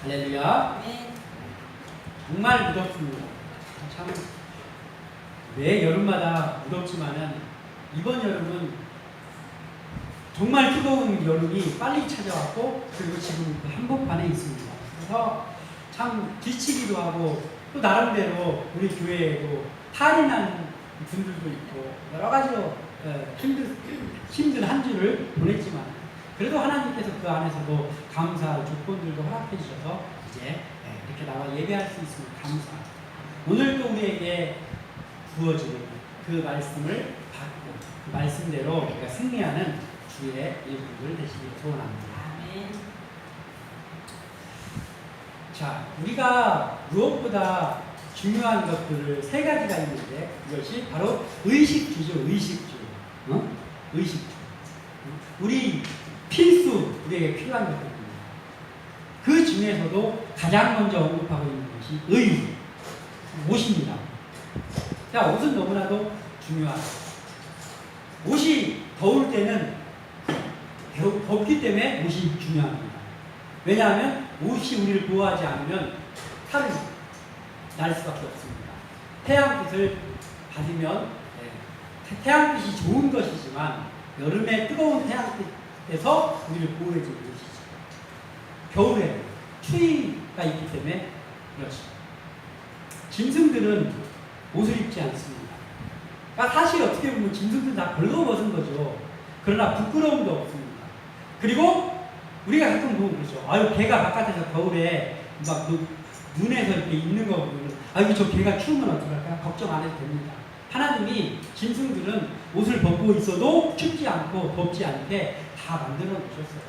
할렐루야. 네. 정말 무덥습니다. 참, 매 여름마다 무덥지만은 이번 여름은 정말 뜨거운 여름이 빨리 찾아왔고, 그리고 지금 그 한복판에 있습니다. 그래서 참 지치기도 하고, 또 나름대로 우리 교회에도 탈이 난 분들도 있고, 여러 가지로 힘든 한 주를 보냈지만, 그래도 하나님께서 그 안에서도 감사할 조건들도 허락해 주셔서 이제 이렇게 나와 예배할 수 있으면 감사합니다. 오늘 또 우리에게 부어지는 그 말씀을 받고 그 말씀대로 우리가 승리하는 주의 일꾼들 되시길 소원합니다. 아멘. 자, 우리가 무엇보다 중요한 것들을 세 가지가 있는데, 그것이 바로 의식주죠. 의식주. 의식주. 우리 필수, 우리에게 필요한 것들입니다. 그 중에서도 가장 먼저 언급하고 있는 것이 옷입니다. 자, 옷은 너무나도 중요하다. 옷이 더울 때는 덥기 때문에 옷이 중요합니다. 왜냐하면 옷이 우리를 보호하지 않으면 살이 날 수밖에 없습니다. 태양빛을 받으면 태양빛이 좋은 것이지만 여름에 뜨거운 태양빛에서 우리를 보호해 주는 것이죠. 겨울에 추위가 있기 때문에 그렇죠. 짐승들은 옷을 입지 않습니다. 그러니까 사실 어떻게 보면 짐승들은 다 벌거벗은 거죠. 그러나 부끄러움도 없습니다. 그리고 우리가 가끔 보면 그렇죠. 아유, 개가 바깥에서 겨울에 막 눈에서 이렇게 있는 거 보면, 아유, 저 개가 추우면 어떡할까? 걱정 안 해도 됩니다. 하나님이 짐승들은 옷을 벗고 있어도 춥지 않고 덥지 않게 다 만들어 놓으셨어요.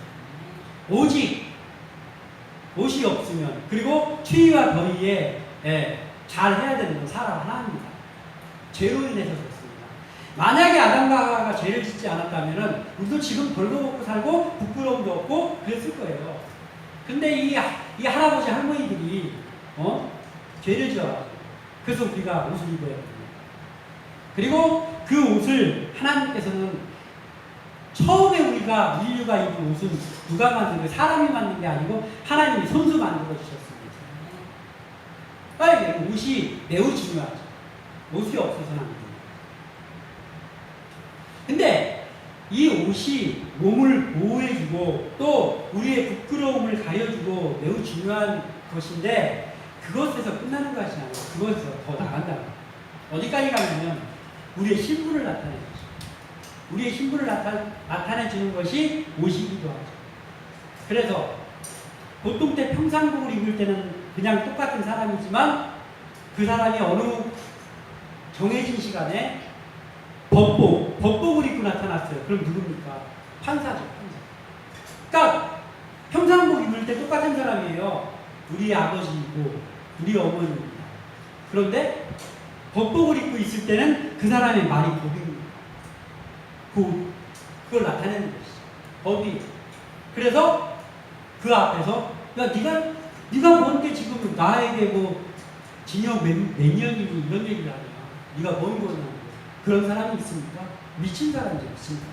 오직 옷이 없으면, 그리고 추위와 더위에 잘 해야 되는 건 사람 하나입니다. 죄로 인해서 그렇습니다. 만약에 아담과 하와가 죄를 짓지 않았다면 우리도 지금 벌거벗고 살고 부끄러움도 없고 그랬을 거예요. 근데 이 할아버지 할머니들이 죄를 지어가지고, 그래서 우리가 옷을 입어야 됩니다. 그리고 그 옷을 하나님께서는 처음에 우리가 인류가 입은 옷은 누가 만든 거예요? 사람이 만든 게 아니고 하나님이 손수 만들어 주셨습니다. 그러니까 옷이 매우 중요하죠. 옷이 없어서는 안 됩니다. 근데 이 옷이 몸을 보호해주고 또 우리의 부끄러움을 가려주고 매우 중요한 것인데, 그것에서 끝나는 것이 아니고 그것에서 더 나간다는 거예요. 어디까지 가냐면 우리의 신분을 나타내는 거죠. 우리의 신분을 나타내주는 것이 옷이기도 하죠. 그래서 보통 때 평상복을 입을 때는 그냥 똑같은 사람이지만 그 사람이 어느 정해진 시간에 법복을 입고 나타났어요. 그럼 누굽니까? 판사죠, 판사. 그러니까 평상복 입을 때 똑같은 사람이에요. 우리 아버지이고 우리 어머니입니다. 그런데 법복을 입고 있을 때는 그 사람의 말이 법입니다. 그걸 나타내는 것이죠. 법이. 그래서 그 앞에서, 야, 네가 뭔데 지금 나에게 뭐 징역 몇 년이니 이런 얘기를 하냐. 네가 뭔 거냐. 그런 사람이 있습니까? 미친 사람이 있습니다.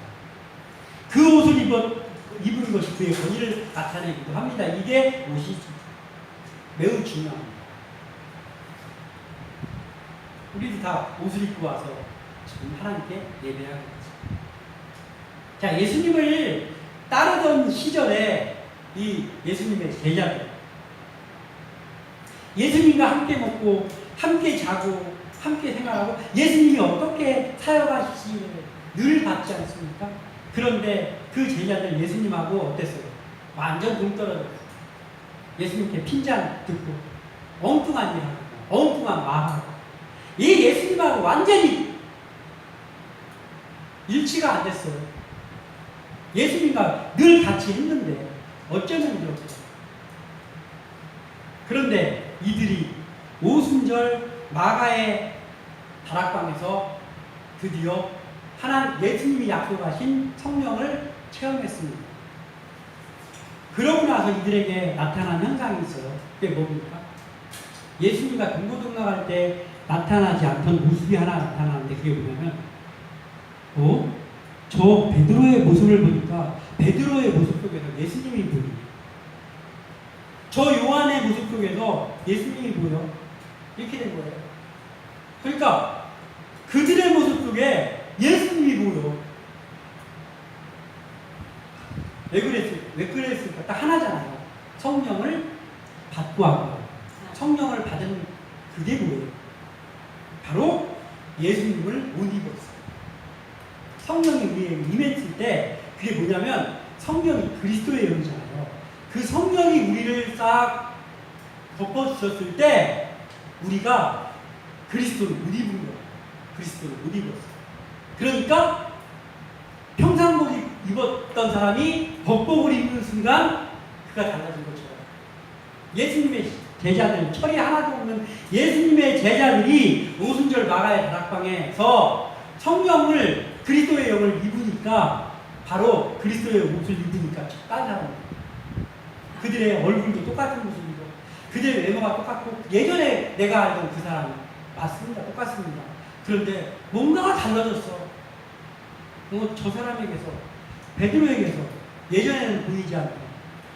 그 옷을 입은 것이 그의 권위를 나타내기도 합니다. 이게 옷이 매우 중요합니다. 우리도 다 옷을 입고 와서 지금 하나님께 예배하고 있습니다. 자, 예수님을 따르던 시절에 이 예수님의 제자들, 예수님과 함께 먹고 함께 자고 함께 생활하고 예수님이 어떻게 사역하시지를 늘 봤지 않습니까? 그런데 그 제자들 예수님하고 어땠어요? 완전 동떨어졌어요. 예수님께 핀잔 듣고 엉뚱한 일하고 엉뚱한 말하고, 이 예수님하고 완전히 일치가 안 됐어요. 예수님과 늘 같이 했는데 어쩌면 이렇게. 그런데 이들이 오순절 마가의 다락방에서 드디어 예수님이 약속하신 성령을 체험했습니다. 그러고 나서 이들에게 나타난 현상이 있어요. 그게 뭡니까? 예수님과 동고동락할 때 나타나지 않던 모습이 하나 나타나는데, 그게 뭐냐면 저 베드로의 모습을 보니까 베드로의 모습 속에서 예수님이 보이네. 저 요한의 모습 속에서 예수님이 보여. 이렇게 된 거예요. 그러니까 그들의 모습 속에 예수님이 보여. 왜 그랬을까? 딱 하나잖아요. 성령을 받고 한 거. 성령을 받은 그게 뭐예요? 바로 예수님을 못 입었어요. 성령이 우리에게 임했을 때 그게 뭐냐면 성령이 그리스도의 영이잖아요. 그 성령이 우리를 싹 덮어주셨을 때 우리가 그리스도를 못 입은 거예요. 그리스도를 못 입었어요. 그러니까 평상복을 입었던 사람이 법복을 입는 순간 그가 달라진 것처럼 예수님의 제자들, 철이 하나도 없는 예수님의 제자들이 오순절 마가의 다락방에서 성령을 그리스도의 영을 입으니까 바로 그리스도의 옷을 입으니까 딴 사람 그들의 얼굴도 똑같은 모습이고 그들의 외모가 똑같고 예전에 내가 알던 그 사람 맞습니다. 똑같습니다. 그런데 뭔가가 달라졌어. 저 사람에게서 베드로에게서 예전에는 보이지 않고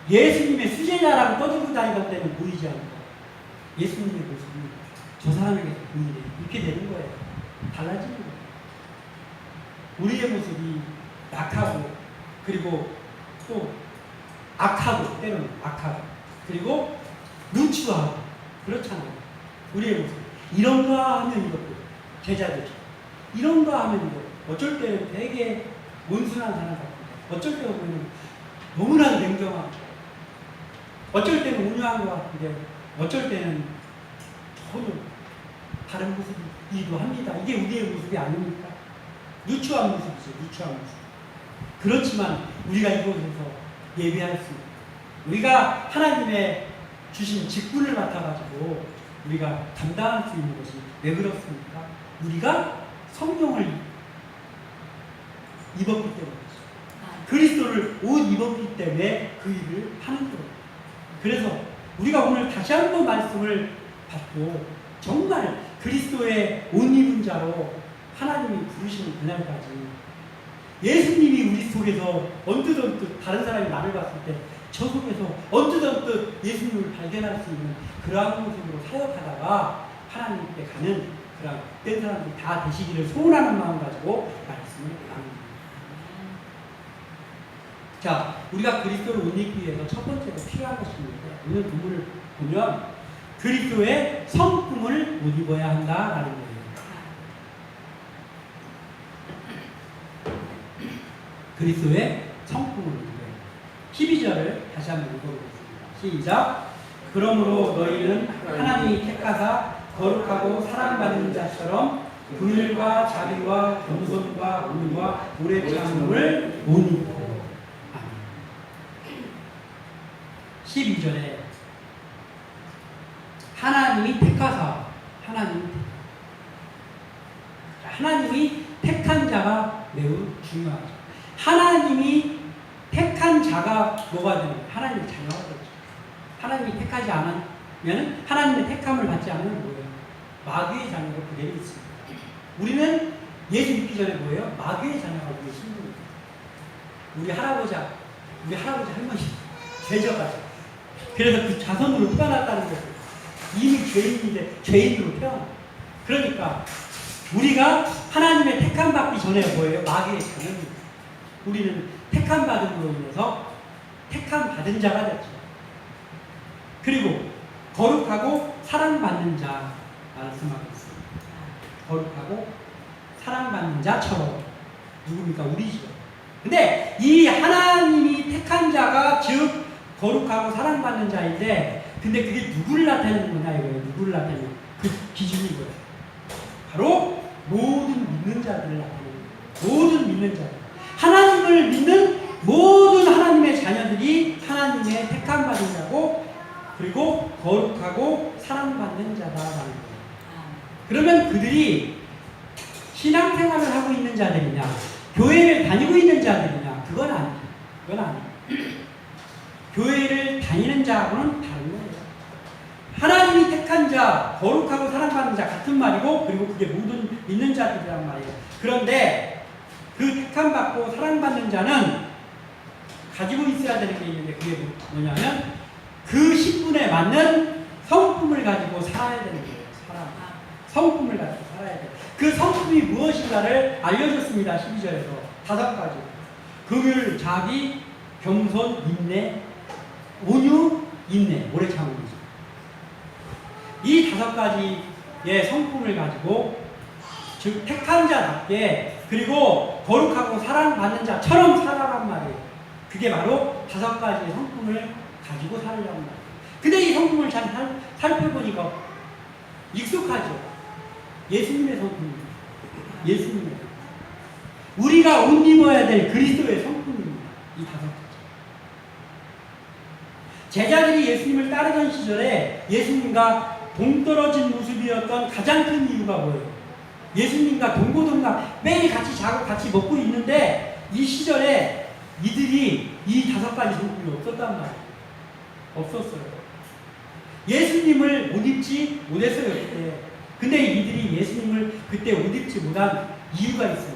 예수님의 수제자라고 떠들고 다니던 때는 보이지 않고 예수님의 모습이 저 사람에게서 보이네. 이렇게 되는 거예요. 달라지는 거예요. 우리의 모습이 약하고 그리고 또 악하고 때로는 악하고 그리고 누추하고 그렇잖아요. 우리의 모습 이런가 하면 이렇고 제자들처럼 이런가 하면 이렇고 어쩔 때는 되게 온순한 사람 같고 어쩔 때 보면 너무나도 냉정하고 어쩔 때는 온유한 것 같은데 어쩔 때는 전혀 다른 모습이기도 합니다. 이게 우리의 모습이 아닙니까? 누추한 모습이죠. 누추한 모습. 그렇지만 우리가 이곳에서 예배할 수 우리가 하나님의 주신 직분을 맡아가지고 우리가 감당할 수 있는 것이 왜 그렇습니까? 우리가 성령을 입었기 때문이죠. 그리스도를 옷 입었기 때문에 그 일을 하는 거예요. 그래서 우리가 오늘 다시 한번 말씀을 받고 정말 그리스도의 옷 입은 자로 하나님이 부르시는 그날까지 예수님이 우리 속에서 언뜻 다른 사람이 나를 봤을 때 저 속에서 언뜻 예수님을 발견할 수 있는 그러한 모습으로 사역하다가 하나님께 가는 그런 된 사람들이 다 되시기를 소원하는 마음 가지고 말씀을 나눕니다. 자, 우리가 그리스도를 옷 입기 위해서 첫 번째로 필요한 것이 있는데 오늘 본문을 보면 그리스도의 성품을 옷 입어야 한다라는 거예요. 그리스도의 성품을 입어야 합니다. 12절을 다시 한번 읽어보겠습니다. 시작. 그러므로 너희는 하나님이 택하사 거룩하고 사랑받는 자처럼 긍휼과 자비와 겸손과 온유와 오래 참음을 못 입고. 12절에 하나님이 택하사 하나님이 택한 자가 매우 중요하죠. 하나님이 택한 자가 뭐가 되는 거예요? 하나님의 자녀가 되죠. 하나님이 택하지 않으면 하나님의 택함을 받지 않으면 뭐예요? 마귀의 자녀가 그대로 있습니다. 우리는 예수 믿기 전에 뭐예요? 마귀의 자녀가 우리의 신분입니다. 우리 할아버지 할머니 죄져가지고 그래서 그 자손으로 태어났다는 거예요. 이미 죄인인데 죄인으로 태어나. 그러니까 우리가 하나님의 택함 받기 전에 뭐예요? 마귀의 자녀입니다. 우리는 택함 받음으로 인해서 택함 받은 자가 됐죠. 그리고 거룩하고 사랑받는 자 말씀하고 있습니다. 거룩하고 사랑받는 자처럼 누굽니까? 우리죠. 근데 이 하나님이 택한 자가 즉 거룩하고 사랑받는 자인데 근데 그게 누구를 나타내는 거냐 이거예요. 누구를 나타내는 그 기준이 이거예요. 바로 모든 믿는 자들을 나타내는 거예요. 모든 믿는 자들. 하나님을 믿는 모든 하나님의 자녀들이 하나님의 택함 받은 자고 그리고 거룩하고 사랑받는 자다라는 거예요. 그러면 그들이 신앙생활을 하고 있는 자들이냐 교회를 다니고 있는 자들이냐 그건 아니에요. 그건 아니에요. 교회를 다니는 자하고는 다른 거예요. 하나님이 택한 자, 거룩하고 사랑받는 자 같은 말이고 그리고 그게 모든 믿는 자들이란 말이에요. 그런데 그 택함받고 사랑받는 자는 가지고 있어야 되는 게 있는데 그게 뭐냐면 그 신분에 맞는 성품을 가지고 살아야 되는 거예요. 성품을 가지고 살아야 돼요. 그 성품이 무엇인가를 알려줬습니다. 12절에서 5가지. 긍휼, 자비, 겸손, 인내, 온유, 인내, 오래 참음이죠. 이 5가지의 성품을 가지고 즉 택한 자답게 그리고 거룩하고 사랑받는 자처럼 살아란 말이에요. 그게 바로 5가지의 성품을 가지고 살으려는 말이에요. 근데 이 성품을 잘 살펴보니까 익숙하죠. 예수님의 성품입니다. 예수님의 우리가 옷 입어야 될 그리스도의 성품입니다. 이 5가지. 제자들이 예수님을 따르던 시절에 예수님과 동떨어진 모습이었던 가장 큰 이유가 뭐예요? 예수님과 동고동락 매일 같이 자고 같이 먹고 있는데 이 시절에 이들이 이 5가지 성품이 없었단 말이에요. 없었어요. 예수님을 옷 입지 못했어요. 그때. 근데 이들이 예수님을 그때 옷 입지 못한 이유가 있어요.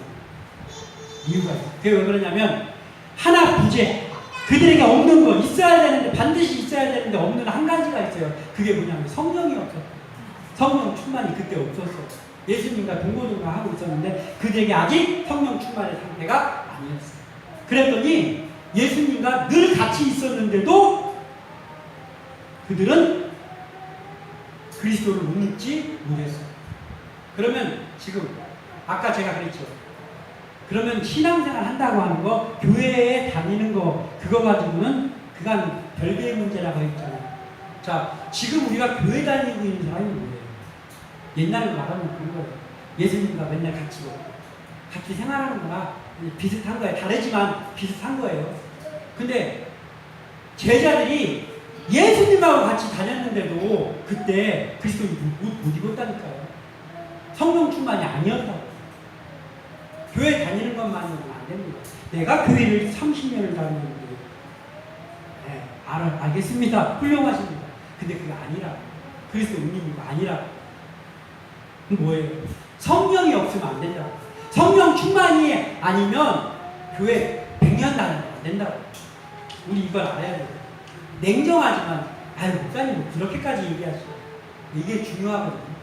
이유가 있어요. 그게 왜 그러냐면 하나 부재. 그들에게 없는 거 있어야 되는데 반드시 있어야 되는데 없는 한 가지가 있어요. 그게 뭐냐면 성령이 없었어요. 성령 충만이 그때 없었어요. 예수님과 동고동락하고 있었는데 그들에게 아직 성령 충만의 상태가 아니었어요. 그랬더니 예수님과 늘 같이 있었는데도 그들은 그리스도를 못 입지 못했어요. 그러면 지금 아까 제가 그랬죠. 그러면 신앙생활 한다고 하는 거, 교회에 다니는 거 그거 가지고는 그간 별개의 문제라고 했잖아요. 자, 지금 우리가 교회 다니고 있는 사람이 뭐예요? 옛날에 말하면 그런 거예요. 예수님과 맨날 같이 먹고 같이 생활하는 거나 비슷한 거예요. 다르지만 비슷한 거예요. 근데 제자들이 예수님하고 같이 다녔는데도 그때 그리스도를 못 입었다니까요. 성령 충만이 아니었다고. 교회 다니는 것만으로는 안 됩니다. 내가 교회를 30년을 다녔는데 네, 알겠습니다. 훌륭하십니다. 근데 그게 아니라 그리스도 은님이가 아니라 뭐예요? 성령이 없으면 안 된다고. 성령 충만이 아니면 교회 100년 다니면 안 된다고. 우리 이걸 알아야 돼요. 냉정하지만 목사님 그렇게까지 얘기하시죠. 이게 중요하거든요.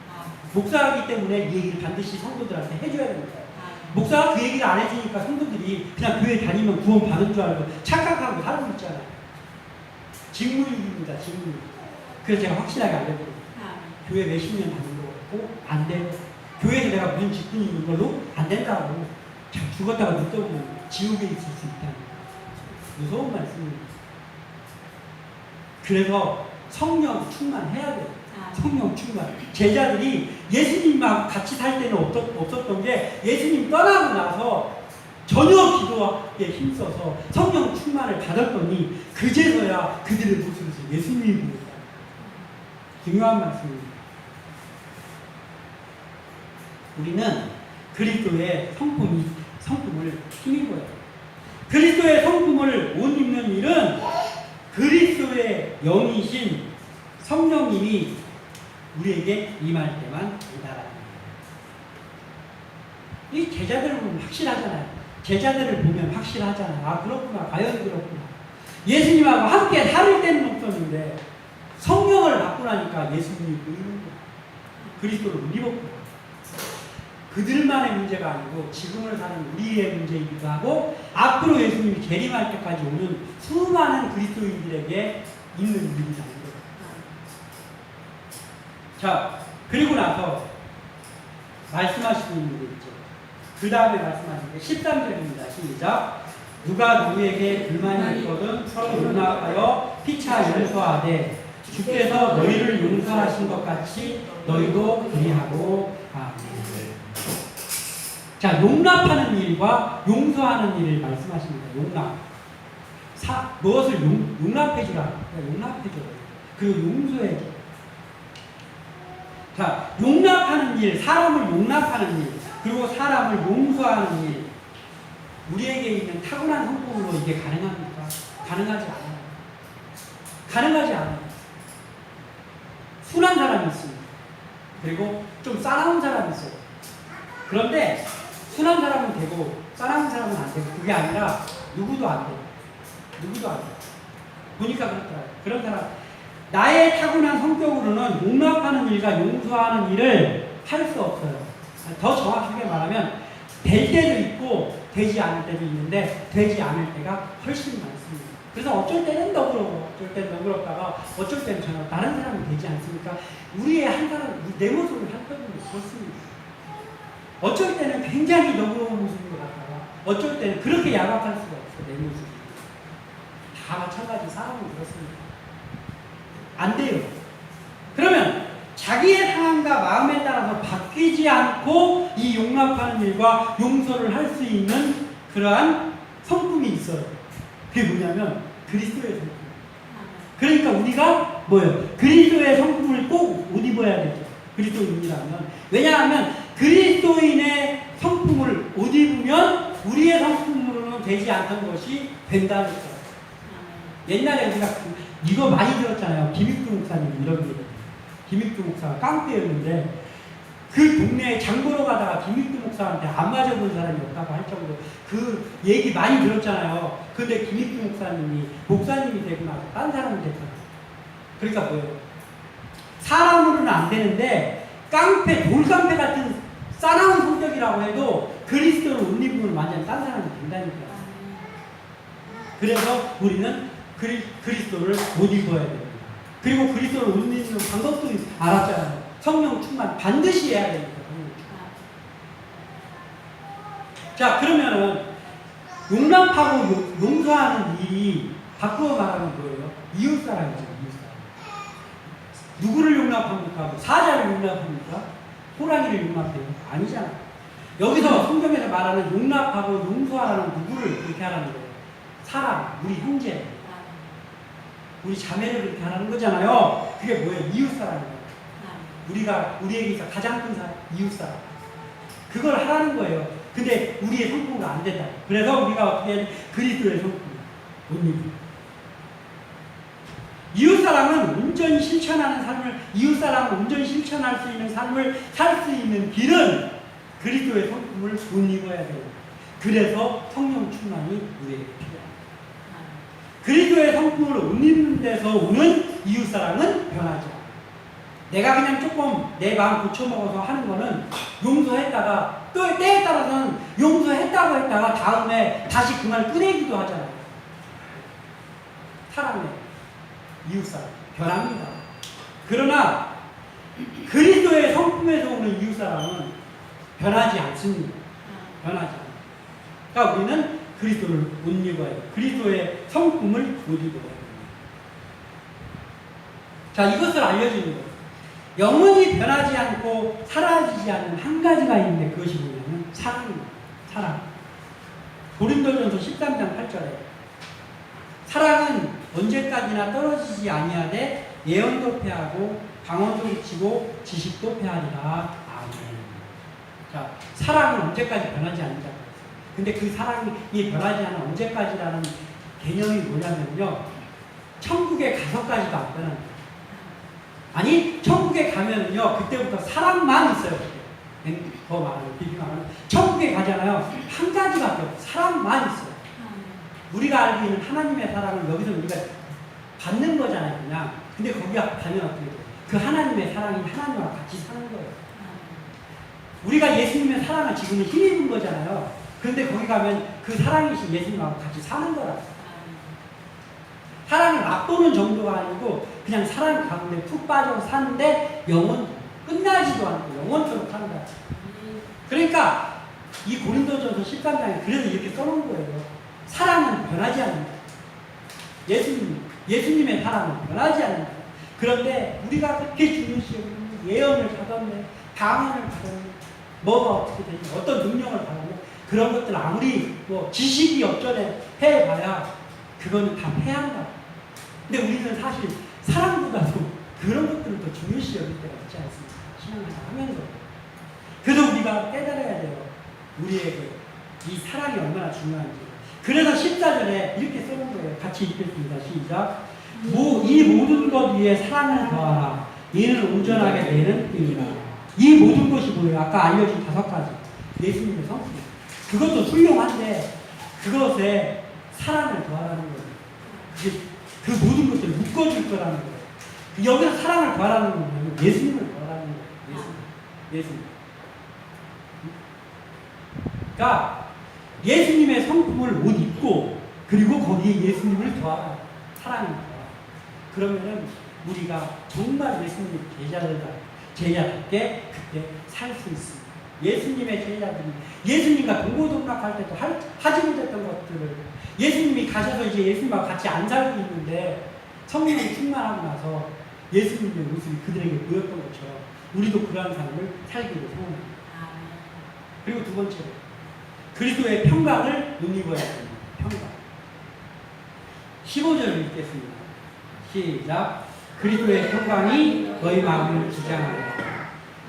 목사이기 때문에 이 얘기를 반드시 성도들한테 해줘야 됩니다. 목사가 그 얘기를 안 해주니까 성도들이 그냥 교회 다니면 구원 받은 줄 알고 착각하고 살고 있잖아요. 직무유기입니다. 직무유기. 그래서 제가 확실하게 알려드려요. 교회 몇십 년 다닌 거 같고 안 돼요. 교회에서 내가 무슨 직분이 있는 걸로 안 된다고. 죽었다가 눈 떠보면 지옥에 있을 수 있다는 무서운 말씀입니다. 그래서 성령 충만해야 돼요. 성령 충만. 제자들이 예수님하고 같이 살 때는 없었던 게 예수님 떠나고 나서 전혀 기도에 힘써서 성령 충만을 받았더니 그제서야 그들의 모습에서 예수님이 보였다. 중요한 말씀입니다. 우리는 그리스도의 성품을 힘입어야 돼요. 그리스도의 성품을 못 입는 일은 그리스도의 영이신 성령님이 우리에게 임할 때만 이다라는 거예요. 이 제자들을 보면 확실하잖아요. 제자들을 보면 확실하잖아요. 아, 그렇구나. 과연 그렇구나. 예수님하고 함께 살을 때는 없었는데 성령을 받고 나니까 예수님이 보이는 거예요. 그리스도를 못 입었구나. 그들만의 문제가 아니고 지금을 사는 우리의 문제이기도 하고 앞으로 예수님이 재림할 때까지 오는 수많은 그리스도인들에게 있는 일이라는 거예요. 자, 그리고 나서 말씀하시는 분들 있죠. 그 다음에 말씀하신 게 13절입니다. 시작. 누가 너희에게 불만이 있거든 서로 용납하여 피차 용서하되 주께서 너희를 용서하신 것 같이 너희도 그리하고. 아멘. 자, 용납하는 일과 용서하는 일을 말씀하십니다. 용납. 무엇을 용납해주라. 용납해줘라. 그리고 용서해줘. 자, 용납하는 일, 사람을 용납하는 일, 그리고 사람을 용서하는 일. 우리에게 있는 타고난 성품으로 이게 가능합니까? 가능하지 않아요. 가능하지 않아요. 순한 사람이 있습니다. 그리고 좀 싸나운 사람이 있어요. 그런데 순한 사람은 되고 싸나운 사람은 안 되고 그게 아니라 누구도 안 돼요. 누구도 안 돼요. 보니까 그렇더라고요. 그런 사람 나의 타고난 성격으로는 용납하는 일과 용서하는 일을 할 수 없어요. 더 정확하게 말하면 될 때도 있고 되지 않을 때도 있는데 되지 않을 때가 훨씬 많습니다. 그래서 어쩔 때는 너그러워, 어쩔 때는 너그럽다가 어쩔 때는 전혀 다른 사람이 되지 않습니까? 우리의 한 사람, 내 모습을 살펴보면 그렇습니다. 어쩔 때는 굉장히 너그러운 모습으로 갔다가 어쩔 때는 그렇게 야박할 수가 없어, 내 모습이. 다 마찬가지 사람은 그렇습니다. 안 돼요. 그러면 자기의 상황과 마음에 따라서 바뀌지 않고 이 용납하는 일과 용서를 할 수 있는 그러한 성품이 있어요. 그게 뭐냐면 그리스도의 성품. 그러니까 우리가 뭐예요? 그리스도의 성품을 꼭 옷 입어야 되죠. 그리스도인이라면. 왜냐하면 그리스도인의 성품을 옷 입으면 우리의 성품으로는 되지 않던 것이 된다는 거예요. 옛날에 우리가 이거 많이 들었잖아요. 김익두 목사님 이런 게. 김익두 목사가 깡패였는데 그 동네에 장 보러 가다가 김익두 목사한테 안 맞아본 사람이 없다고 할 정도 그 얘기 많이 들었잖아요. 근데 김익두 목사님이 되고 나서 딴 사람이 됐잖아요. 그러니까 뭐예요? 사람으로는 안 되는데 깡패, 돌깡패 같은 싸나운 성격이라고 해도 그리스도를 옷 입으면 완전히 딴 사람이 된다니까요. 그래서 우리는 그리스도를 못 입어야 됩니다. 그리고 그리스도를 옷 입는 방법도 알았잖아요. 성령 충만 반드시 해야 됩니다. 자, 그러면은 용납하고 용서하는 일이 바꾸어 말하면 뭐예요? 이웃사랑이죠. 이웃사랑. 누구를 용납합니까? 사자를 용납합니까? 호랑이를 용납해요? 아니잖아요. 여기서 성경에서 말하는 용납하고 용서하라는 누구를 그렇게 하라는 거예요? 사람, 우리 형제, 우리 자매를 그렇게 하라는 거잖아요. 그게 뭐예요? 이웃사랑이에요. 우리에게 있어 가장 큰 사람, 이웃사랑. 그걸 하라는 거예요. 근데 우리의 성품으로 안 된다. 그래서 우리가 어떻게 해야 돼? 그리스도의 성품. 못 입어. 이웃사랑은 온전히 실천하는 삶을, 이웃사랑은 온전히 실천할 수 있는 삶을 살 수 있는 길은 그리스도의 성품을 못 입어야 돼요. 그래서 성령 충만이 우리에게 필요합니다. 그리스도의 성품을 못 입는 데서 오는 이웃사랑은 변하지 않아요. 내가 그냥 조금 내 마음 고쳐먹어서 하는 거는 용서했다가 또 때에 따라서는 용서했다고 했다가 다음에 다시 그 말 꺼내기도 하잖아요. 사랑의 이웃사랑 변합니다. 그러나 그리스도의 성품에서 오는 이웃사랑은 변하지 않습니다. 변하지 않아요. 그러니까 우리는 그리스도를 못 입어야 돼요. 그리스도의 성품을 못 입어야 됩니다. 자, 이것을 알려주는 거예요. 영원히 변하지 않고 사라지지 않는 한 가지가 있는데 그것이 뭐냐면 사랑입니다. 사랑. 고린도전서 13장 8절에 사랑은 언제까지나 떨어지지 아니하되 예언도 패하고 방언도 그치고 지식도 패하리라. 아멘. 자, 사랑은 언제까지 변하지 않는다고 했어요. 근데 그 사랑이 변하지 않은 언제까지라는 개념이 뭐냐면요. 천국에 가서까지도 안 변한다. 아니, 천국에 가면은요, 그때부터 사랑만 있어요. 더 말하면, 비교하면. 천국에 가잖아요. 한 가지밖에 없어요. 사랑만 있어요. 우리가 알고 있는 하나님의 사랑은 여기서 우리가 받는 거잖아요, 그냥. 근데 거기가 가면 어떻게 돼요? 그 하나님의 사랑이 하나님과 같이 사는 거예요. 우리가 예수님의 사랑을 지금은 힘입은 거잖아요. 그런데 거기 가면 그 사랑이신 예수님하고 같이 사는 거라고. 사랑을 맛보는 정도가 아니고 그냥 사랑 가운데 푹 빠져서 사는데 영원 끝나지도 않고 영원토록 사는 거야. 그러니까 이 고린도전서 13장에 그래서 이렇게 써놓은 거예요. 사랑은 변하지 않는다. 예수님의 사랑은 변하지 않는다. 그런데 우리가 그렇게 중요시 예언을 받았네, 방언을 받았네, 뭐가 어떻게 되지, 어떤 능력을 받았네, 그런 것들 아무리 뭐 지식이 어쩌네 해봐야 그거는 다 패한다. 근데 우리는 사실 사랑보다도 그런 것들을 더 중요시 여길 때가 있지 않습니까? 신앙생활 하면서. 그래서 우리가 깨달아야 돼요. 우리에게 이 사랑이 얼마나 중요한지. 그래서 14절에 이렇게 써놓은 거예요. 같이 읽겠습니다. 시작. 이 모든 것 위에 사랑을 더하라. 이는 온전하게 되는 뜻이라. 이 모든 것이 뭐예요? 아까 알려준 5가지. 예수님의 성품. 그것도 훌륭한데 그것에 사랑을 더하라는 거예요. 그 모든 것들을 묶어줄 거라는 거예요. 여기서 사랑을 구하라는 건 뭐냐면 예수님을 구하라는 거예요. 예수님. 그러니까 예수님의 성품을 옷 입고 그리고 거기에 예수님을 더하라. 사랑을 더하라. 그러면은 우리가 정말 예수님의 제자답게 그때 살 수 있습니다. 예수님의 제자들이 예수님과 동고동락할 때도 하지 못했던 것들을 예수님이 가셔서 이제 예수님과 같이 안 살고 있는데 성령이 충만하고 나서 예수님의 모습이 그들에게 보였던 것처럼 우리도 그러한 삶을 살기를 소원합니다. 그리고 두 번째로 그리스도의 평강을 눈입어야 됩니다. 평강. 15절을 읽겠습니다. 시작. 그리스도의 평강이 너희 마음을 지장하라.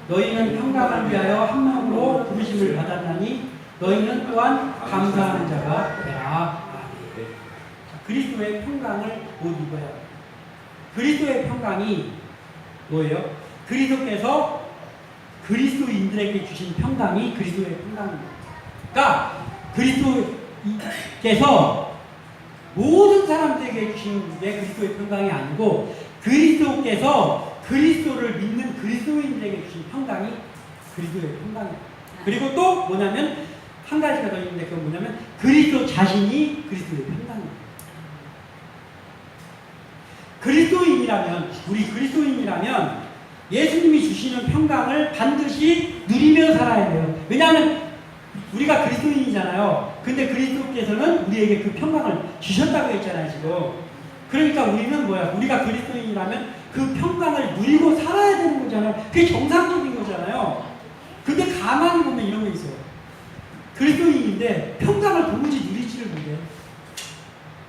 너희는 평강을 위하여 한 마음으로 부르심을 받았나니 너희는 또한 감사하는 자가 되라. 그리스도의 평강을 못 입어야 합니다. 그리스도의 평강이 뭐예요? 그리스도께서 그리스도인들에게 주신 평강이 그리스도의 평강입니다. 그러니까 그리스도께서 모든 사람들에게 주신 게 그리스도의 평강이 아니고 그리스도께서 그리스도를 믿는 그리스도인들에게 주신 평강이 그리스도의 평강입니다. 그리고 또 뭐냐면 한 가지가 더 있는데 그건 뭐냐면 그리스도 자신이 그리스도의 평강입니다. 우리 그리스도인이라면 예수님이 주시는 평강을 반드시 누리며 살아야 돼요. 왜냐하면 우리가 그리스도인이잖아요. 근데 그리스도께서는 우리에게 그 평강을 주셨다고 했잖아요, 지금. 그러니까 우리는 뭐야? 우리가 그리스도인이라면 그 평강을 누리고 살아야 되는 거잖아요. 그게 정상적인 거잖아요. 근데 가만히 보면 이런 거 있어요. 그리스도인인데 평강을 도무지 누리지를 못해요.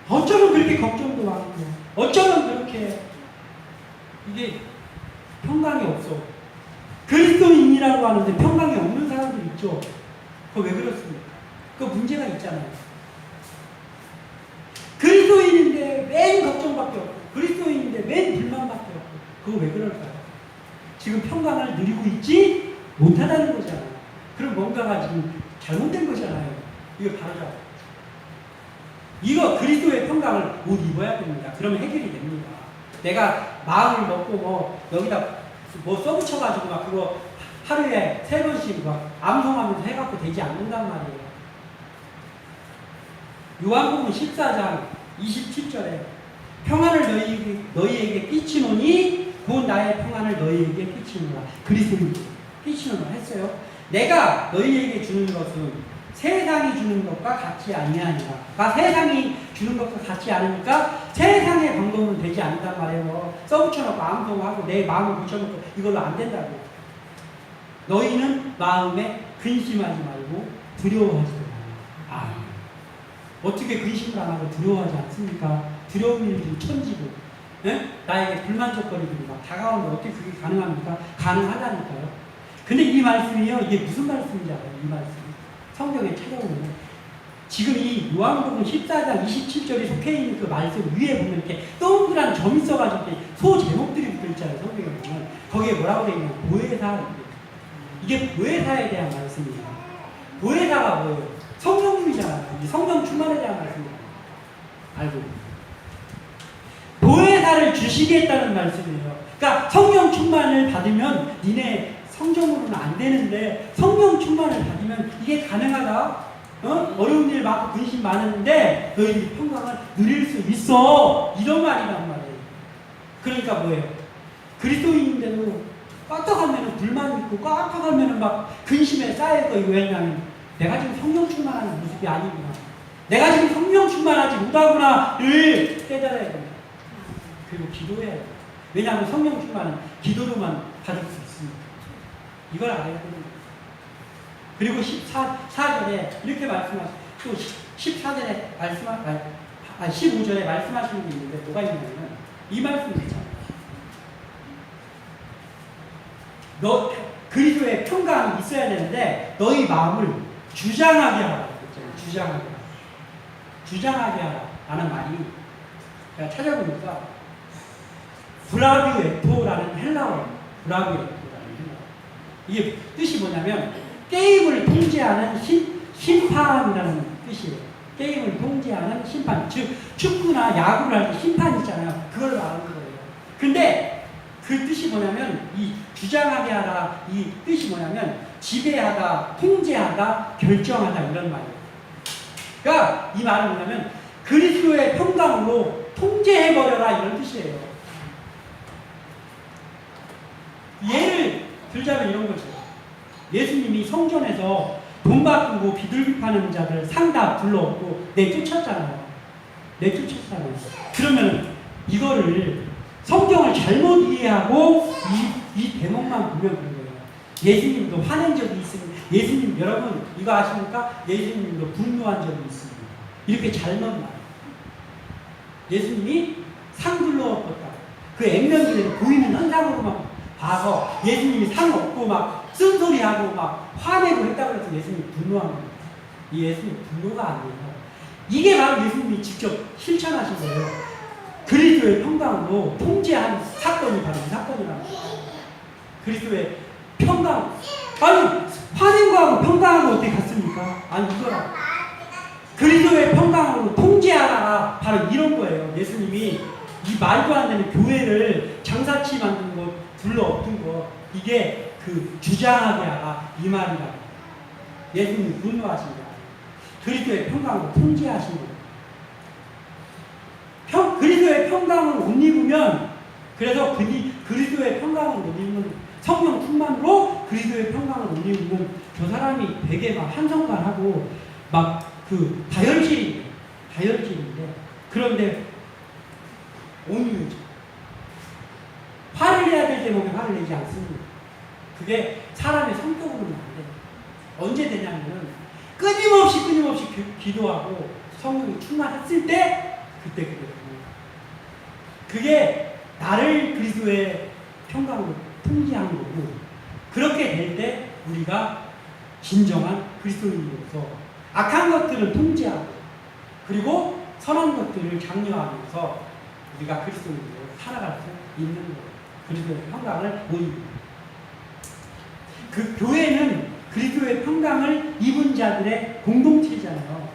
어쩌면 그렇게 걱정도 많고, 어쩌면 그렇게 이게 평강이 없어. 그리스도인이라고 하는데 평강이 없는 사람들 있죠. 그거 왜 그렇습니까? 그 문제가 있잖아요. 그리스도인인데 맨 걱정밖에 없고, 그리스도인인데 맨 불만밖에 없고, 그거 왜 그럴까요? 지금 평강을 누리고 있지 못하다는 거잖아요. 그럼 뭔가가 지금 잘못된 거잖아요. 이거 바로잡아. 이거 그리스도의 평강을 못 입어야 됩니다. 그러면 해결이 됩니다. 내가 마음을 먹고 뭐 여기다 뭐 써붙여가지고 막 그거 하루에 3번씩 막 암송하면서 해갖고 되지 않는단 말이에요. 요한복음 14장 27절에 평안을 너희에게 끼치노니 곧 나의 평안을 너희에게 끼치노라. 그리스도인 끼치노라 했어요. 내가 너희에게 주는 것은 세상이 주는 것과 같지 아니하니라. 그러니까 세상이 주는 것과 같지 않으니까 세상의 방법은 되지 않는단 말이에요. 써붙여놓고 암송하고 내 마음을 붙여놓고 이걸로 안 된다고. 너희는 마음에 근심하지 말고 두려워하지도 말라. 어떻게 근심을 안 하고 두려워하지 않습니까? 두려운 일들이 천지고, 예? 나에게 불만족거리들이 막 다가오는데 어떻게 그게 가능합니까? 가능하다니까요. 근데 이 말씀이요, 이게 무슨 말씀인지 알아요? 이 말씀. 성경에 찾아오면 지금 이 요한복음 14장 27절에 속해 있는 그 말씀 위에 보면 이렇게 동그란 점이 써가지고 소 제목들이 붙어 있잖아요. 성경에 보면 거기에 뭐라고 되어 있냐면 보혜사. 이게 보혜사에 대한 말씀입니다. 보혜사가 뭐예요? 성령님이잖아요. 성령 충만에 대한 말씀입니다. 알고 보혜사를 주시겠다는 말씀이에요. 그러니까 성령 충만을 받으면 니네 성정으로는 안 되는데 성령 충만을 받으면 이게 가능하다. 어려운 일 많고 근심 많은데 너희들이 평강을 누릴 수 있어. 이런 말이란 말이에요. 그러니까 뭐예요? 그리스도인인데도 꽉꽉하면 불만 있고 꽉꽉하면 막 근심에 쌓여서 이거 왜냐면 내가 지금 성령 충만하는 모습이 아니구나. 내가 지금 성령 충만하지 못하구나를 깨달아야 됩니다. 그리고 기도해야 돼요. 왜냐하면 성령 충만은 기도로만 받을 수 있습니다. 이걸 알아야 됩니다. 그리고 14절에 이렇게 말씀하시고 또 14절에 15절에 말씀하시는 게 있는데 뭐가 있냐면 이 말씀이 있잖아요. 그리스도의 평강이 있어야 되는데 너희 마음을 주장하게 하라. 주장하게 하라. 라는 말이 제가 찾아보니까 브라비에토라는 헬라어입니다. 브라비에토라는 헬라어. 이게 뜻이 뭐냐면 게임을 통제하는 심판이라는 뜻이에요. 게임을 통제하는 심판. 즉 축구나 야구를 할 때 심판 있잖아요. 그걸 말하는 거예요. 근데 그 뜻이 뭐냐면 이 주장하게 하다 이 뜻이 뭐냐면 지배하다, 통제하다, 결정하다 이런 말이에요. 그러니까 이 말은 뭐냐면 그리스도의 평강으로 통제해버려라 이런 뜻이에요. 예를 들자면 이런 거죠. 예수님이 성전에서 돈 바꾸고 비둘기 파는 자들 상다 불러오고 내쫓았잖아요. 그러면 이거를 성경을 잘못 이해하고 이 대목만 보면 그런 거예요. 예수님도 화낸 적이 있습니다. 예수님 여러분 이거 아십니까? 예수님도 분노한 적이 있습니다. 이렇게 잘못 말해요. 예수님이 상 불러왔다. 그 액면들을 보이는 현상으로만 봐서 예수님이 상 얻고 막 쓴소리하고 막 화내고 했다고 해서 예수님이 분노한 거예요. 이 예수님 분노가 아니에요. 이게 바로 예수님이 직접 실천하신 거예요. 그리스도의 평강으로 통제한 사건이 바로 이 사건이라는 거예요. 그리스도의 평강. 아니 화낸 거하고 평강하고 어떻게 같습니까? 아니 이거라. 그리스도의 평강으로 통제하라 바로 이런 거예요. 예수님이 이 말도 안 되는 교회를 장사치 만든 것, 불러엎은 것, 이게 그 주장하게 하라 이 말이다. 예수님이 분노하신 거야. 그리스도의 평강으로 통제하신 거예요. 그리스도의 평강을 못 입으면, 그래서 그리스도의 평강을 못 입으면, 성령 충만으로 그리스도의 평강을 못 입으면 저 사람이 되게 막 한성관하고 막 그 다혈질인데 그런데 온유죠. 화를 내야 될 때 보면 화를 내지 않습니다. 그게 사람의 성격으로는 안 돼요. 언제 되냐면은 끊임없이 기도하고 성령이 충만했을 때 그때 그게 됩니다. 그게 나를 그리스도의 평강으로 통제하는 거고, 그렇게 될 때 우리가 진정한 그리스도인으로서 악한 것들을 통제하고 그리고 선한 것들을 장려하면서 우리가 그리스도인으로 살아갈 수 있는 거예요. 그리스도의 평강을 못 입는. 그 교회는 그리스도의 평강을 입은 자들의 공동체잖아요.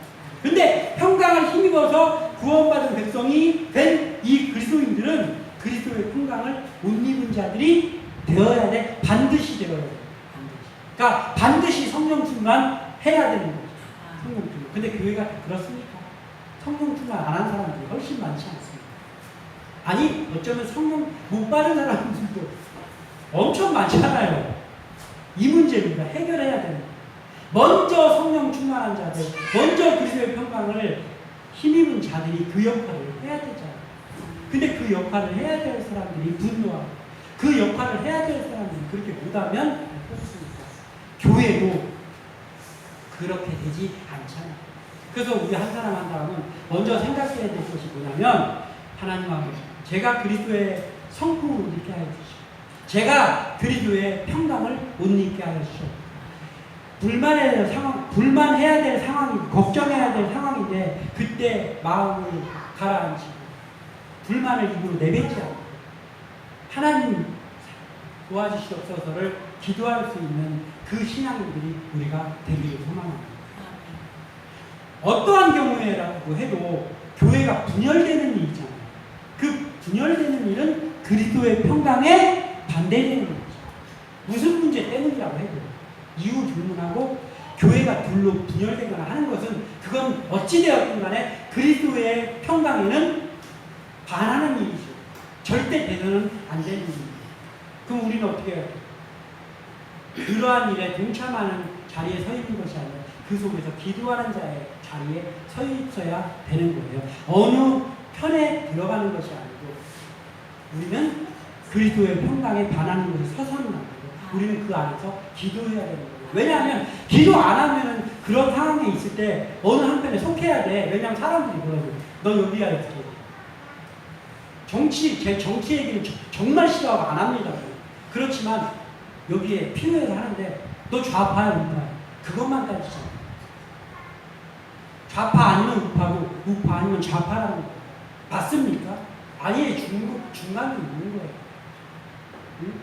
근데 평강을 힘입어서 구원받은 백성이 된 이 그리스도인들은 그리스도의 평강을 못 입은 자들이 되어야 돼. 반드시 되어야 돼. 그러니까 반드시 성령 충만 해야 되는 거죠. 성령 충만. 근데 교회가 그렇습니까? 성령 충만 안 한 사람들이 훨씬 많지 않습니다. 아니 어쩌면 성령 못 받은 사람들도 엄청 많잖아요. 이 문제입니다. 해결해야 되는 거예요. 먼저 성령 충만한 자들, 먼저 그리스도의 평강을 힘입은 자들이 그 역할을 해야 되잖아요. 근데 그 역할을 해야 될 사람들이 분노하고 그 역할을 해야 될 사람들이 그렇게 못하면 어떻습니까? 교회도 그렇게 되지 않잖아요. 그래서 우리 한 사람은 먼저 생각해야 될 것이 뭐냐면, 하나님 아버지, 제가 그리스도의 성품을 못 입게 하여 주시고 제가 그리스도의 평강을 못 입게 하여 주시고, 불만해야 될 상황이, 걱정해야 될 상황인데 그때 마음을 가라앉히고 불만을 입으로 내뱉지 않고 하나님 도와주시옵소서를 기도할 수 있는 그 신앙인들이 우리가 되기를 소망합니다. 어떠한 경우에라고 해도 교회가 분열되는 일이 있잖아요. 그 분열되는 일은 그리스도의 평강에 반대되는 거죠. 무슨 문제 때문이라고 해도 이유 불문하고 교회가 둘로 분열되거나 하는 것은 그건 어찌되었든 간에 그리스도의 평강에는 반하는 일이죠. 절대 되서는 안 되는 일입니다. 그럼 우리는 어떻게 해요? 그러한 일에 동참하는 자리에 서 있는 것이 아니라 그 속에서 기도하는 자의 자리에 서 있어야 되는 거예요. 어느 편에 들어가는 것이 아니고 우리는 그리스도의 평강에 반하는 것에 서서는 안 되고 우리는 그 안에서 기도해야 되는 거예요. 왜냐하면 기도 안 하면 그런 상황에 있을 때 어느 한편에 속해야 돼. 왜냐하면 사람들이 뭐라고 너 여기야 이렇게. 제 정치 얘기는 정말 싫어하고 안 합니다. 그렇지만 여기에 필요해서 하는데 너 좌파야 우파야 그것만 따지잖아. 좌파 아니면 우파고 우파 아니면 좌파라는 거예요. 맞습니까? 아예 중간에 있는 거예요. 응?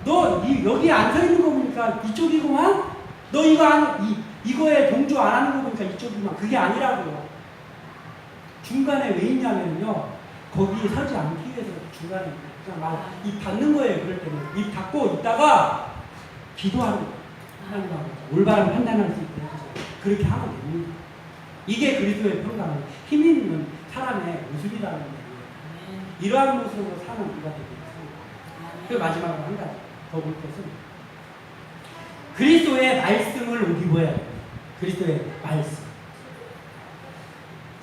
너 여기 안 서 있는 거 보니까 이쪽이구만? 너 이거에 동조 안 하는 거 보니까 이쪽이구만. 그게 아니라고요. 중간에 왜 있냐면요. 거기에 서지 않기 위해서 중간에 그냥 입 닫는 거예요. 그럴 때는 입 닫고 있다가 기도하는 거예요. 하나님 앞에서 올바른 판단할 수 있게 해주세요. 그렇게 하면 됩니다. 이게 그리스도의 평강은 힘 있는 사람의 모습이라는 거예요. 이러한 모습으로 사는 우리가 되겠습니다. 그 마지막으로 한 가지 더 볼 것은 그리스도의 말씀을 옷 입어야 돼요. 그리스도의 말씀.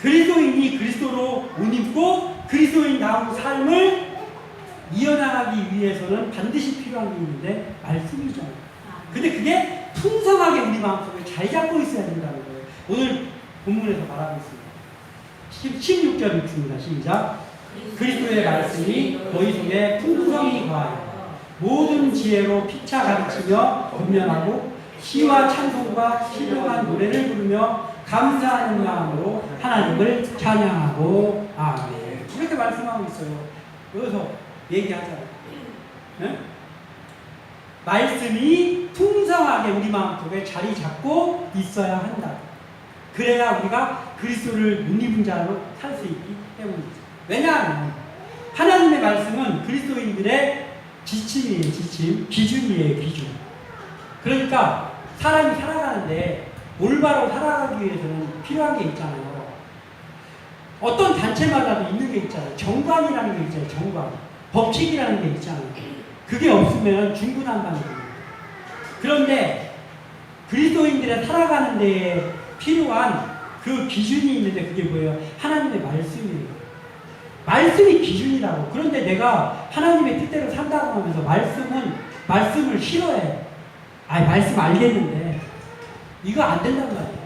그리스도인이 그리스도로 옷 입고 그리스도인다운 삶을 이어나가기 위해서는 반드시 필요한 게 있는데 말씀이잖아요. 근데 그게 풍성하게 우리 마음속에 잘 잡고 있어야 된다는 거예요. 오늘 본문에서 말하고 있습니다. 16절 읽습니다. 시작. 그리스도의 말씀이 너희 속에 풍성히 거하여 모든 지혜로 피차 가르치며 권면하고 시와 찬송과 신령한 노래를 부르며 감사하는 마음으로 하나님을 찬양하고 아멘. 이렇게 말씀하고 있어요. 여기서 얘기하잖아요. 네? 말씀이 풍성하게 우리 마음속에 자리 잡고 있어야 한다. 그래야 우리가 그리스도를 못 입은 자로 살 수 있기 때문이죠. 왜냐하면 하나님의 말씀은 그리스도인들의 지침이에요. 지침. 기준이에요. 기준. 그러니까 사람이 살아가는데 올바로 살아가기 위해서는 필요한 게 있잖아요. 어떤 단체마다도 있는 게 있잖아요. 정관이라는 게 있잖아요. 정관. 법칙이라는 게 있잖아요. 그게 없으면 중구난방이에요. 그런데 그리스도인들의 살아가는 데에 필요한 그 기준이 있는데 그게 뭐예요? 하나님의 말씀이에요. 말씀이 기준이라고. 그런데 내가 하나님의 뜻대로 산다고 하면서 말씀을 싫어해. 말씀 알겠는데 이거 안 된단 말이에요.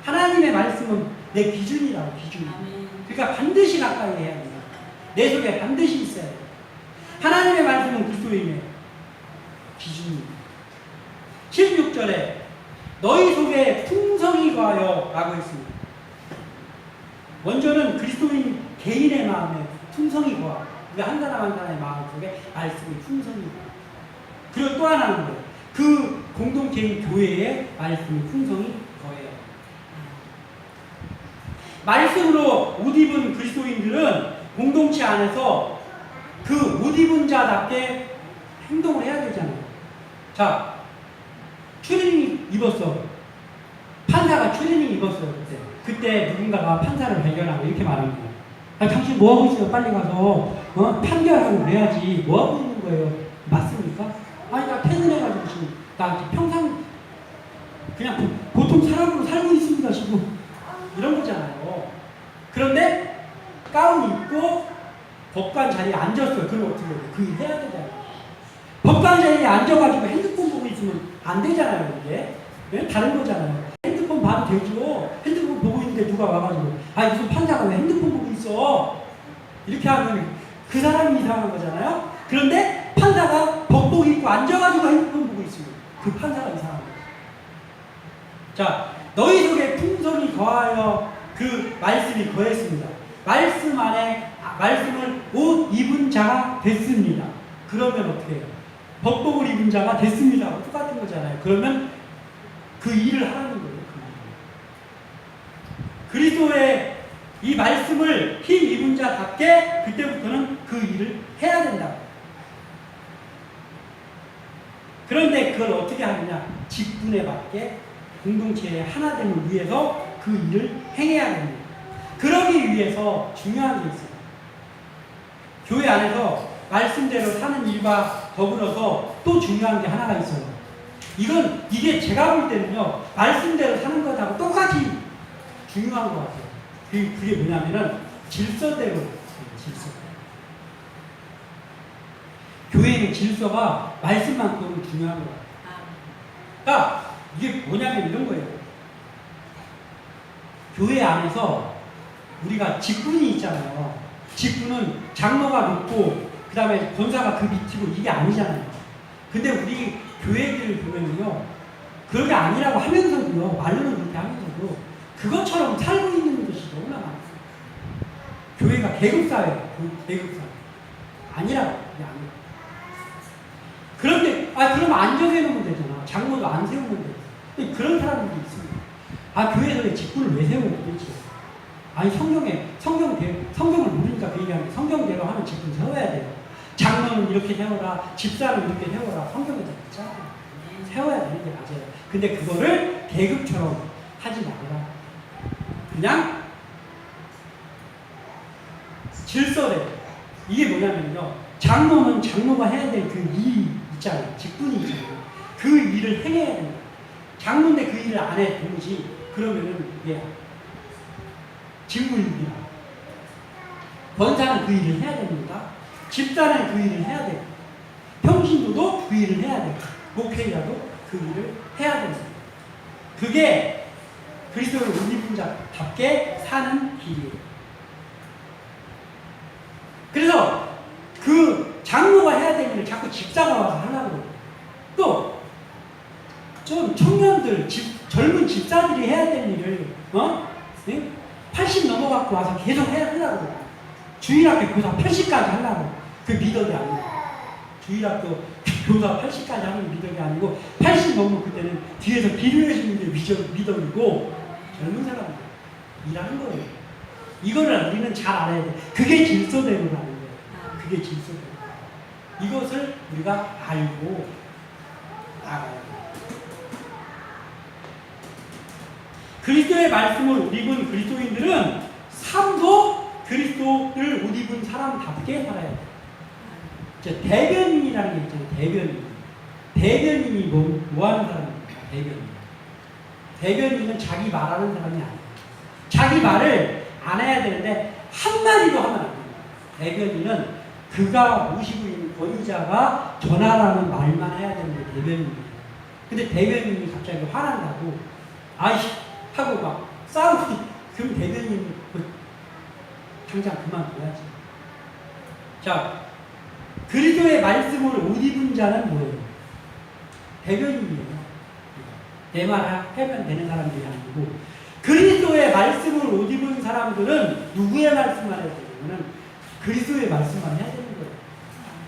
하나님의 말씀은 내 기준이라고. 기준. 그러니까 반드시 가까이 해야 됩니다. 내 속에 반드시 있어야 돼요. 하나님의 말씀은 그리스도인의 기준입니다. 16절에 너희 속에 풍성히 거하여 라고 했습니다. 먼저는 그리스도인 개인의 마음에 풍성히 거하. 우리 한 사람 한 사람의 마음 속에 말씀이 풍성히 거하. 그리고 또 하나는 뭐예요? 그 공동체인 교회에 말씀이 풍성히 거해요. 말씀으로 옷 입은 그리스도인들은 공동체 안에서 그 옷 입은 자답게 행동을 해야 되잖아요. 자, 추리닝 입었어. 판사가 추리닝 입었어요. 그때 누군가가 판사를 발견하고 이렇게 말합니다. 당신 뭐하고 있어요? 빨리 가서 판결하고 그래야지. 뭐하고 있는 거예요? 맞습니까? 나 퇴근해가지고 지금 나 평상 그냥 보통 사람으로 살고 있습니다. 지금 이런 거잖아요. 그런데 가운 입고 법관 자리에 앉았어요. 그럼 어떻게 해요? 그 일 해야 되잖아요. 법관 자리에 앉아가지고 핸드폰 보고 있으면 안 되잖아요. 이게 네? 다른 거잖아요. 핸드폰 봐도 되죠. 핸드폰 보고 있는데 누가 와가지고 무슨 판사가 왜 핸드폰 보고 있어? 이렇게 하면 그 사람이 이상한 거잖아요. 그런데 판사가 법복 입고 앉아가지고 핸드폰 보고 있으면 그 판사가 이상한 거죠. 자, 너희 속에 풍성이 거하여 그 말씀이 거했습니다. 말씀 안에 말씀을 옷 입은 자가 됐습니다. 그러면 어떻게 해요? 법복을 입은 자가 됐습니다. 똑같은 거잖아요. 그러면 그 일을 하라는 거예요. 그리스도의 이 말씀을 힘 입은 자답게 그때부터는 그 일을 해야 된다. 그런데 그걸 어떻게 하느냐? 직분에 맞게 공동체의 하나됨을 위해서 그 일을 행해야 됩니다. 그러기 위해서 중요한 게 있어요. 교회 안에서 말씀대로 사는 일과 더불어서 또 중요한 게 하나가 있어요. 이게 제가 볼 때는요, 말씀대로 사는 것하고 똑같이 중요한 것 같아요. 그게 뭐냐면은 질서대로, 질서. 교회의 질서가 말씀만큼 중요한 것 같아요. 그러니까 이게 뭐냐면 이런 거예요. 교회 안에서 우리가 직분이 있잖아요. 직분은 장로가 높고 그 다음에 권사가 그 밑이고 이게 아니잖아요. 근데 우리 교회들을 보면요, 그게 아니라고 하면서도요, 말로는 그렇게 하면서도 그것처럼 살고 있는 것이 너무나 많아요. 교회가 계급사회예요. 계급사회. 아니라고. 아니라고. 그런데 그러면 안 정해놓으면 되잖아. 장로도 안 세우면 돼. 그런 사람들이 있습니다. 교회에서 직분을 왜 세워요? 도대체? 성경에 성경을 모르니까 그 얘기하는데 성경대로 하는 집은 세워야 돼요. 장로는 이렇게 세워라, 집사는 이렇게 세워라. 성경에 다 있잖아요. 세워야 되는 게 맞아요. 근데 그거를 계급처럼 하지 말라. 그냥 질서대로. 이게 뭐냐면요. 장로는 장로가 해야 될 그 일 있잖아요. 직분이 있잖아요. 그 일을 행해야 됩니다. 장로인데 그 일을 안 해 도무지 그러면은 이게 직무유기야. 권사는 그 일을 해야 됩니다. 집사는 그 일을 해야 돼요. 평신도도 그 일을 해야 돼요. 목회자도 그 일을 해야 됩니다. 그게 그리스도를 옷 입은 자답게 사는 길이에요. 그래서 그 장로가 해야 될 일을 자꾸 집사가 와서 하려고 또 좀 청년들, 젊은 집사들이 해야 될 일을 80 넘어갖고 와서 계속 하려고 주일학교 교사 80까지 하려고 그 미덕이 아니고 주일학교 교사 80까지 하는 미덕이 아니고 80 넘으면 그때는 뒤에서 비료해 주는 게 미덕이고 젊은 사람들 일하는 거예요. 이거를 우리는 잘 알아야 돼. 그게 질서대로라는 거예요. 그게 질서대로. 이것을 우리가 알고 나가야 돼요. 그리스도의 말씀을 옷 입은 그리스도인들은 삶도 그리스도를 옷 입은 사람답게 살아야 돼요. 대변인이라는 게 있잖아요. 대변인. 대변인이 뭐 하는 사람입니까? 대변인. 대변인은 자기 말하는 사람이 아니에요. 자기 말을 안 해야 되는데 한마디도 하면 안 됩니다. 대변인은 그가 모시고 있는 권위자가 전하라는 말만 해야 되는 게 대변인이에요. 근데 대변인이 갑자기 화난다고 아이씨 하고 막 싸우고 그럼 대변인이 당장 그만둬야지. 자, 그리스도의 말씀을 옷 입은 자는 뭐예요? 대변인이에요. 내 말 하면 되는 사람들이 아니고 그리스도의 말씀을 옷 입은 사람들은 누구의 말씀만 해야 되냐면 그리스도의 말씀만 해야 되는 거예요.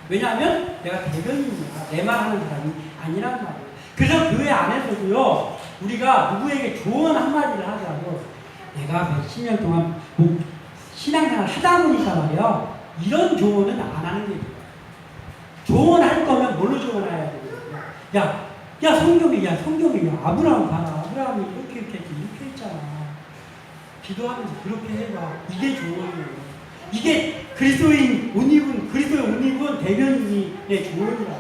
왜냐하면 내가 대변인이니까 내 말 하는 사람이 아니란 말이에요. 그래서 교회 안에서도요 우리가 누구에게 조언 한마디를 하자고 내가 몇십 년 동안 신앙생활 하다 보니까 말이야 이런 조언은 안 하는 게 좋아요. 조언할 거면 뭘로 조언해야 되냐? 야 성경에 아브라함 봐라. 아브라함이 이렇게 했잖아. 기도하면서 그렇게 해봐. 이게 조언이에요. 이게 그리스도의 옷 입은 대변인의 조언이라.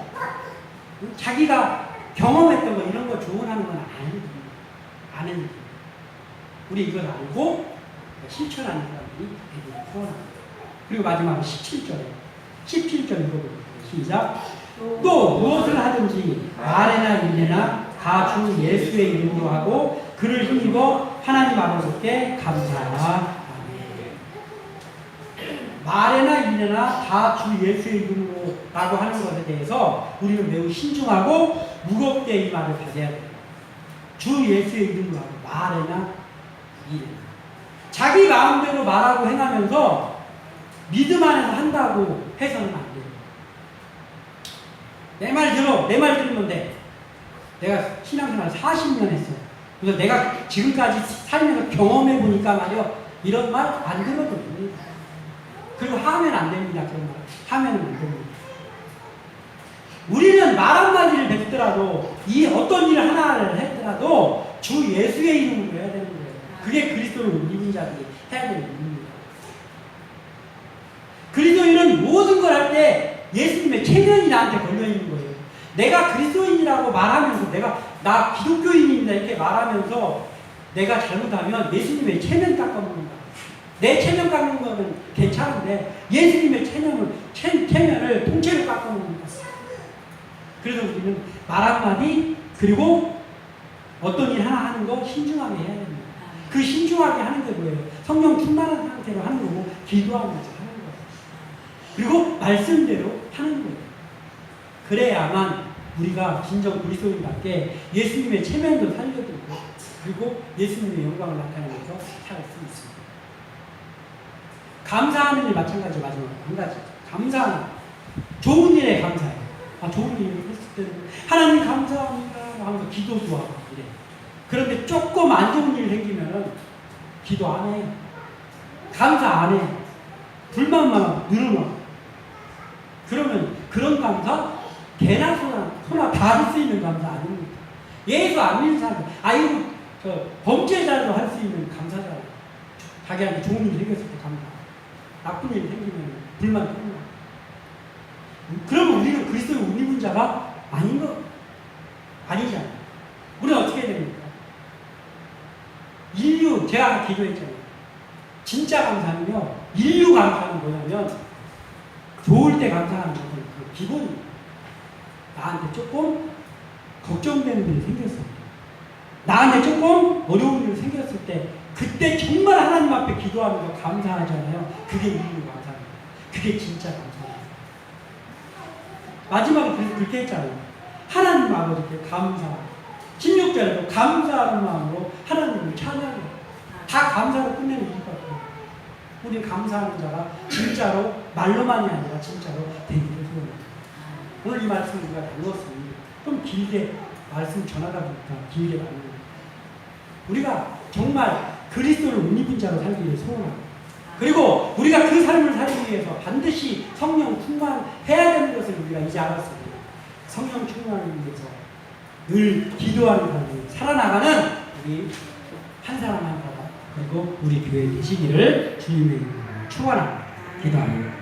자기가 경험했던 거 이런 거 조언하는 건 아니에요. 우리 이걸 알고 실천하는 사람들이 되게 소원합니다. 그리고 마지막으로 17절 읽어볼게요. 시작. 또 무엇을 하든지 말에나 일에나 다 주 예수의 이름으로 하고 그를 힘입어 하나님 아버지께 감사하라. 말에나 일에나 다 주 예수의 이름으로 라고 하는 것에 대해서 우리는 매우 신중하고 무겁게 이 말을 받아야 돼요. 주 예수의 이름으로 하고 말에나 일에나 자기 마음대로 말하고 행하면서 믿음 안에서 한다고 해서는 안 돼요. 내 말 들으면 돼. 내가 신앙생활 40년 했어요. 그래서 내가 지금까지 살면서 경험해 보니까 말이요. 이런 말 안 들어도 됩니다. 그리고 하면 안 됩니다. 그런 말. 하면은 안 됩니다. 우리는 말 한마디를 뱉더라도 이 어떤 일을 하나를 했더라도 주 예수의 이름으로 해야 되는 거예요. 그게 그리스도를 입은 자들이 해야 되는 일입니다. 그리스도인은 모든 걸 할 때 예수님의 체면이 나한테 걸려있는 거예요. 내가 그리스도인이라고 말하면서 나 기독교인입니다 이렇게 말하면서 내가 잘못하면 예수님의 체면 깎아먹는다. 내 체면 깎는 거는 괜찮은데 예수님의 체면을 통째로 깎아먹는다. 그래서 우리는 말 한마디 그리고 어떤 일 하나 하는 거 신중하게 해야 됩니다. 그 신중하게 하는 게 뭐예요? 성령 충만한 상태로 하는 거고 기도하면서 하는 거예요. 그리고 말씀대로 하는 거예요. 그래야만 우리가 진정 그리스도인답게 예수님의 체면도 살려드리고 그리고 예수님의 영광을 나타내면서 살 수 있습니다. 감사하는 일 마찬가지 마지막으로 한 가지. 감사하는 좋은 일에 감사해요. 좋은 일을 했을 때는 하나님 감사합니다 하면서 기도도 하고 이래. 그런데 조금 안 좋은 일 생기면은 기도 안 해요. 감사 안 해. 불만만 늘어나. 그러면 그런 감사 개나 소나 다 할 수 있는 감사 아닙니까? 예수 안 믿는 사람, 이거 범죄자도 할 수 있는 감사잖아요. 자기한테 좋은 일이 생겼을 때 감사. 나쁜 일이 생기면 불만 터나. 그러면 우리는 그리스도의 못 입은 자가 아닌 거 아니잖아요. 우리는 어떻게 해야 됩니까? 인류, 제가 아까 기도했잖아요. 진짜 감사는요, 인류 감사는 뭐냐면, 좋을 때 감사하는 것은 그 기본입니다. 나한테 조금 걱정되는 일이 생겼을 때, 나한테 조금 어려운 일이 생겼을 때, 그때 정말 하나님 앞에 기도하면서 감사하잖아요. 그게 인류 감사입니다. 그게 진짜 감사입니다. 마지막에 그렇게 했잖아요. 하나님 아버지께 감사. 16절에도 감사하는 마음으로 하나님을 찬양해요. 다 감사로 끝내는 이유가 없어요. 우리 감사하는 자가 진짜로 말로만이 아니라 진짜로 되기를 소원합니다. 오늘 이 말씀을 우리가 나누었으니 좀 길게 말씀 전하다 보니까 길게 나누는 우리가 정말 그리스도를 못 입은 자로 살기를 소원합니다. 그리고 우리가 그 삶을 살기 위해서 반드시 성령 충만해야 되는 것을 우리가 이제 알았습니다. 성령 충만을 위해서 늘 기도하는 삶을 살아나가는 우리 한 사람 한 사람 그리고 우리 교회 되시기를 주님의 이름으로 축원합니다. 기도합니다.